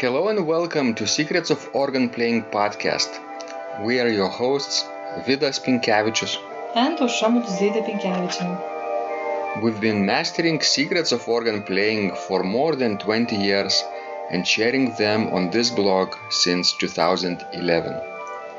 Hello and welcome to Secrets of Organ Playing podcast. We are your hosts, Vidas and Aušra Pinkevičienė. We've been mastering secrets of organ playing for more than 20 years and sharing them on this blog since 2011.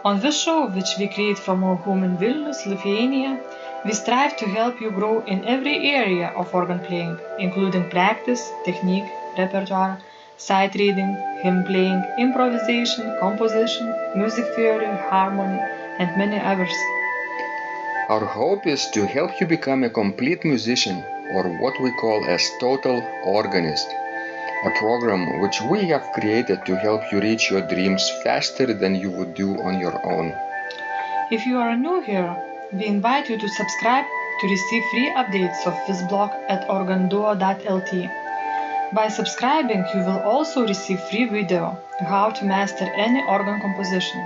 On this show, which we create from our home in Vilnius, Lithuania, we strive to help you grow in every area of organ playing, including practice, technique, repertoire, sight reading, hymn playing, improvisation, composition, music theory, harmony, and many others. Our hope is to help you become a complete musician, or what we call as total organist, a program which we have created to help you reach your dreams faster than you would do on your own. If you are new here, we invite you to subscribe to receive free updates of this blog at organduo.lt. By subscribing, you will also receive free video how to master any organ composition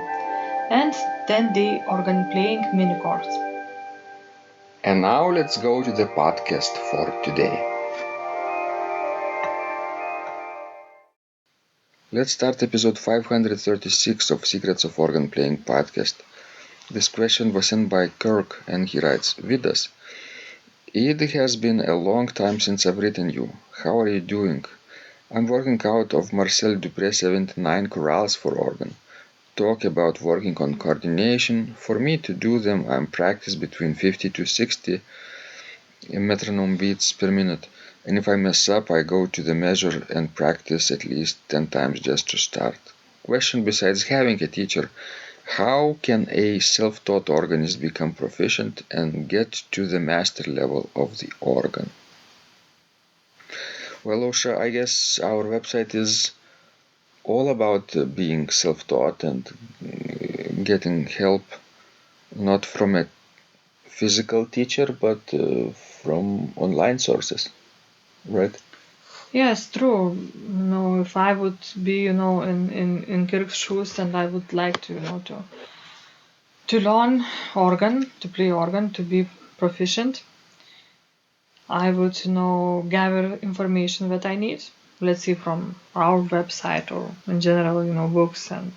and 10-day organ playing mini course. And now let's go to the podcast for today. Let's start episode 536 of Secrets of Organ Playing podcast. This question was sent by Kirk and he writes, Vidas, it has been a long time since I've written you. How are you doing? I'm working out of Marcel Dupre 79 Chorales for organ. Talk about working on coordination. For me to do them, I'm practice between 50 to 60 metronome beats per minute. And if I mess up, I go to the measure and practice at least 10 times just to start. Question besides having a teacher, how can a self-taught organist become proficient and get to the master level of the organ? Well, Aušra, I guess our website is all about being self-taught and getting help not from a physical teacher but from online sources, right? Yes, true. If I would be, in Kirk's shoes and I would like to, to learn organ, to play organ, to be proficient, I would, gather information that I need. Let's see, from our website or in general, books, and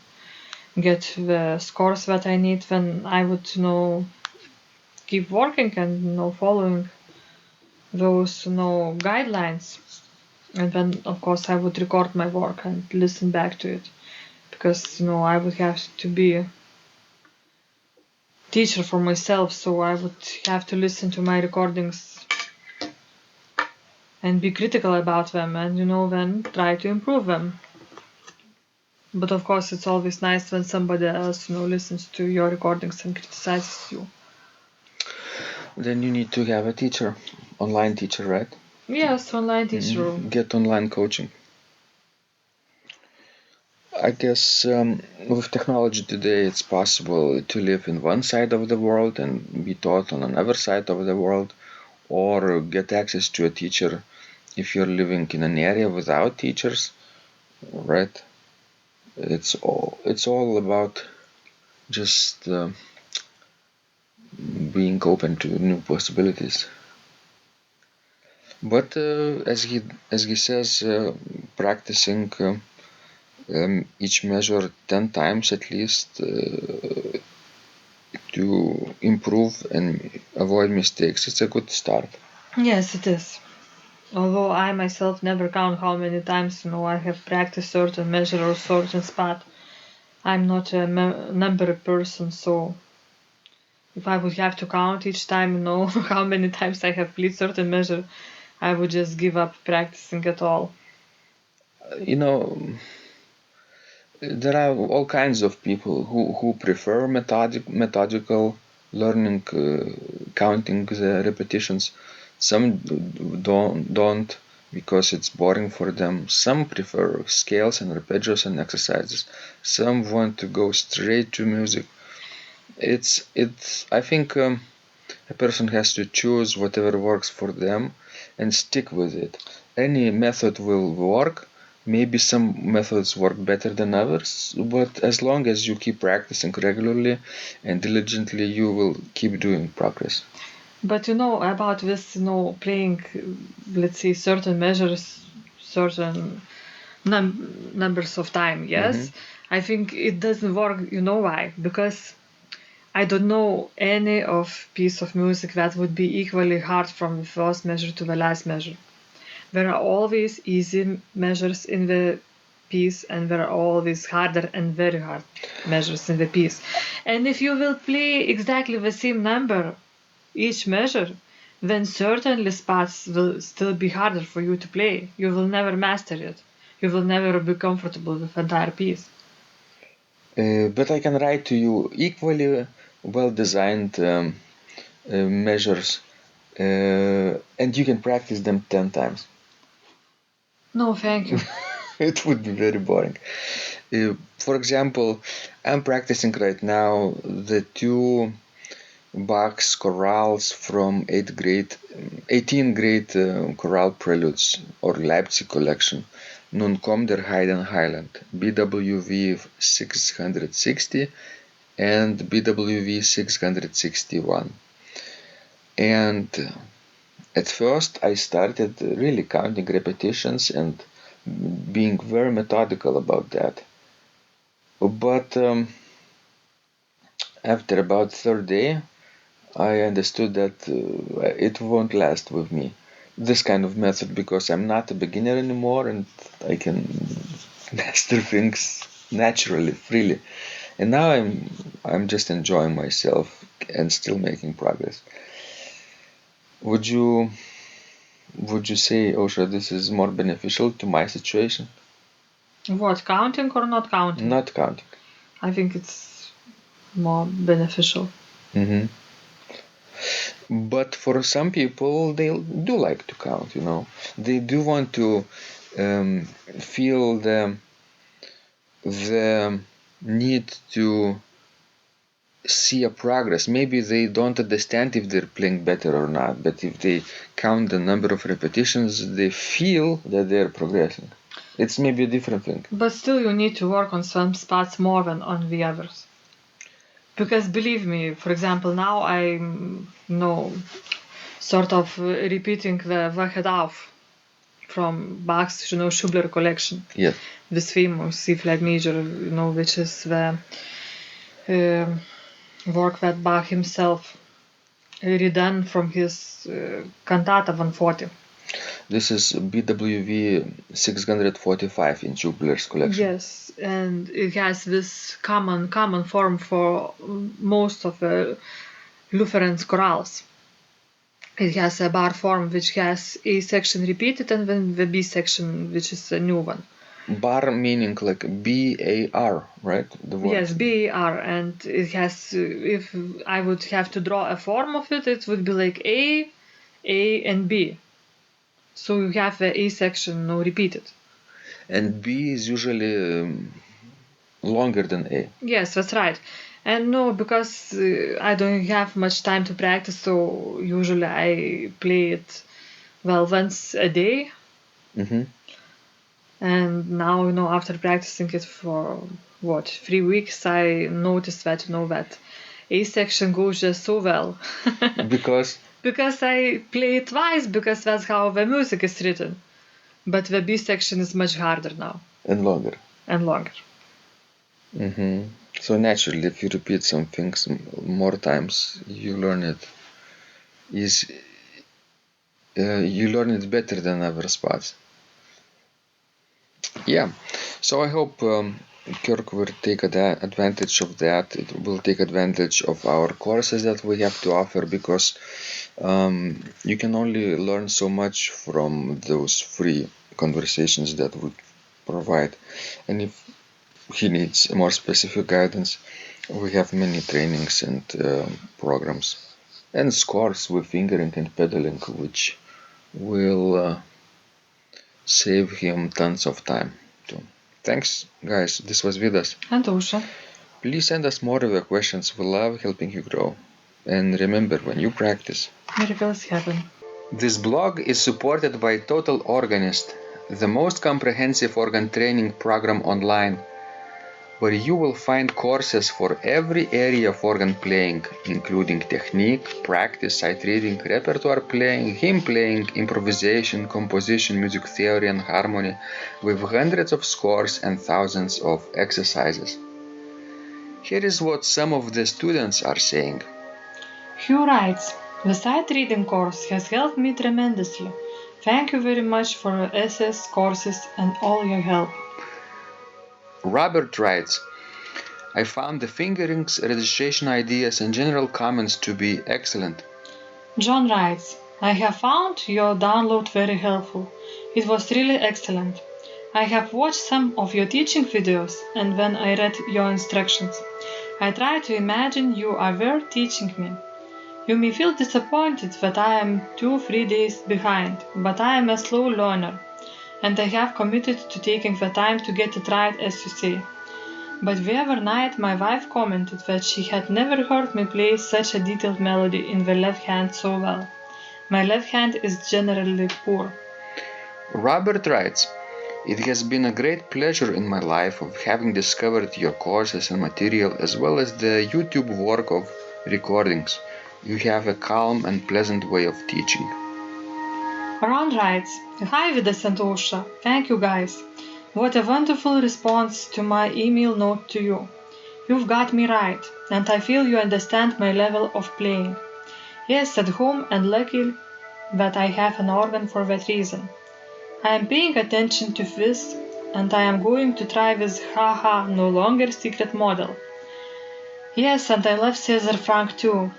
get the scores that I need. Then I would, keep working and, following those, guidelines. And then, of course, I would record my work and listen back to it. Because, I would have to be a teacher for myself, so I would have to listen to my recordings and be critical about them and, then try to improve them. But of course, it's always nice when somebody else, listens to your recordings and criticizes you. Then you need to have a teacher, online teacher, right? Yes, online teacher. Get online coaching. I guess with technology today, it's possible to live in one side of the world and be taught on another side of the world, or get access to a teacher if you're living in an area without teachers, right? It's all about just being open to new possibilities. But as he says, practicing each measure 10 times at least to improve and avoid mistakes, it's a good start. Yes, it is. Although I myself never count how many times, I have practiced certain measure or certain spot. I'm not a number person, so if I would have to count each time, how many times I have played certain measure, I would just give up practicing at all. There are all kinds of people who prefer methodical learning, counting the repetitions. Some don't because it's boring for them. Some prefer scales and arpeggios and exercises. Some want to go straight to music. I think a person has to choose whatever works for them and stick with it. Any method will work. Maybe some methods work better than others, but as long as you keep practicing regularly and diligently, you will keep doing progress. But about this, playing, let's say, certain measures, certain numbers of time. Yes, I think it doesn't work. You know why? Because I don't know any of piece of music that would be equally hard from the first measure to the last measure. There are always easy measures in the piece, and there are always harder and very hard measures in the piece. And if you will play exactly the same number each measure, then certainly spots will still be harder for you to play. You will never master it. You will never be comfortable with the entire piece. But I can write to you equally well-designed measures, and you can practice them 10 times. No, thank you. It would be very boring. For example, I'm practicing right now the two Bach's chorales from 18th grade chorale preludes or Leipzig collection. Nun kommt der Heidenheiland, BWV 660 and BWV 661. And at first I started really counting repetitions and being very methodical about that. But after about third day, I understood that it won't last with me, this kind of method, because I'm not a beginner anymore and I can master things naturally, freely. And now I'm just enjoying myself and still making progress. Would you say, Osha, this is more beneficial to my situation? What, counting or not counting? Not counting. I think it's more beneficial. But for some people, they do like to count, you know. They do want to feel the need to see a progress. Maybe they don't understand if they're playing better or not, but if they count the number of repetitions, they feel that they're progressing. It's maybe a different thing. But still, you need to work on some spots more than on the others. Because believe me, for example, now I'm sort of repeating the Wache auf from Bach's Schubler collection. Yes. This famous C flat major, which is the work that Bach himself redone from his Cantata 140. This is BWV 645 in Schubler's collection. Yes, and it has this common form for most of the Lutherans chorales. It has a bar form which has A section repeated and then the B section, which is a new one. Bar meaning like B-A-R, right? The word. Yes, B-A-R, and it has, if I would have to draw a form of it, it would be like A, and B. So you have the A section repeated. And B is usually longer than A. Yes, that's right. And because I don't have much time to practice, so usually I play it, once a day. And now, after practicing it for 3 weeks, I noticed that, that A section goes just so well. Because? Because I play it twice, because that's how the music is written. But the B section is much harder now. And longer. So naturally, if you repeat some things more times, you learn it. You learn it better than other spots. Yeah. So I hope Kirk will take advantage of that. It will take advantage of our courses that we have to offer, because you can only learn so much from those free conversations that we provide. And if he needs more specific guidance, we have many trainings and programs and scores with fingering and pedaling, which will save him tons of time too. Thanks, guys. This was Vidas. And Osha. Please send us more of your questions. We love helping you grow. And remember, when you practice, miracles happen. This blog is supported by Total Organist, the most comprehensive organ training program online. where you will find courses for every area of organ playing, including technique, practice, sight reading, repertoire playing, hymn playing, improvisation, composition, music theory and harmony, with hundreds of scores and thousands of exercises. Here is what some of the students are saying. Hugh writes, "The sight reading course has helped me tremendously. Thank you very much for your SS courses and all your help." Robert writes, "I found the fingerings, registration ideas and general comments to be excellent." John writes, "I have found your download very helpful. It was really excellent. I have watched some of your teaching videos, and when I read your instructions, I tried to imagine you were teaching me. You may feel disappointed that I am 2-3 days behind, but I am a slow learner, and I have committed to taking the time to get it right, as you say. But the other night my wife commented that she had never heard me play such a detailed melody in the left hand so well. My left hand is generally poor." Robert writes, "It has been a great pleasure in my life of having discovered your courses and material as well as the YouTube work of recordings. You have a calm and pleasant way of teaching." Ron writes, "Hi Vidas and Osha, thank you guys. What a wonderful response to my email note to you. You've got me right, and I feel you understand my level of playing. Yes, at home and lucky that I have an organ for that reason. I am paying attention to this, and I am going to try this haha no longer secret model. Yes, and I love Cesar Frank too.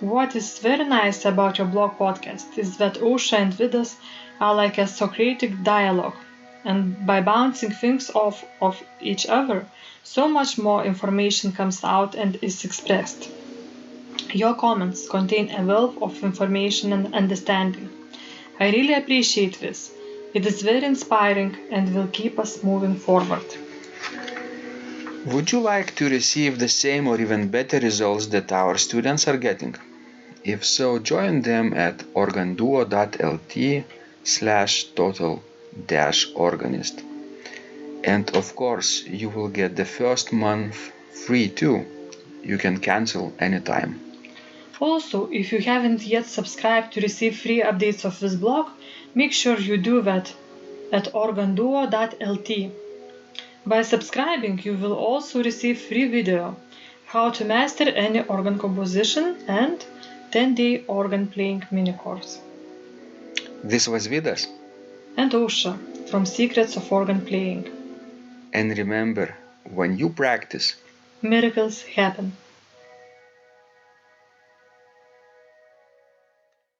What is very nice about your blog podcast is that Osha and Vidas are like a Socratic dialogue, and by bouncing things off of each other, so much more information comes out and is expressed. Your comments contain a wealth of information and understanding. I really appreciate this. It is very inspiring and will keep us moving forward." Would you like to receive the same or even better results that our students are getting? If so, join them at organduo.lt/total-organist. And of course, you will get the first month free too. You can cancel anytime. Also, if you haven't yet subscribed to receive free updates of this blog, make sure you do that at organduo.lt. By subscribing, you will also receive free video, how to master any organ composition, and 10-day organ playing mini course. This was Vidas. And Osha from Secrets of Organ Playing. And remember, when you practice, Miracles happen.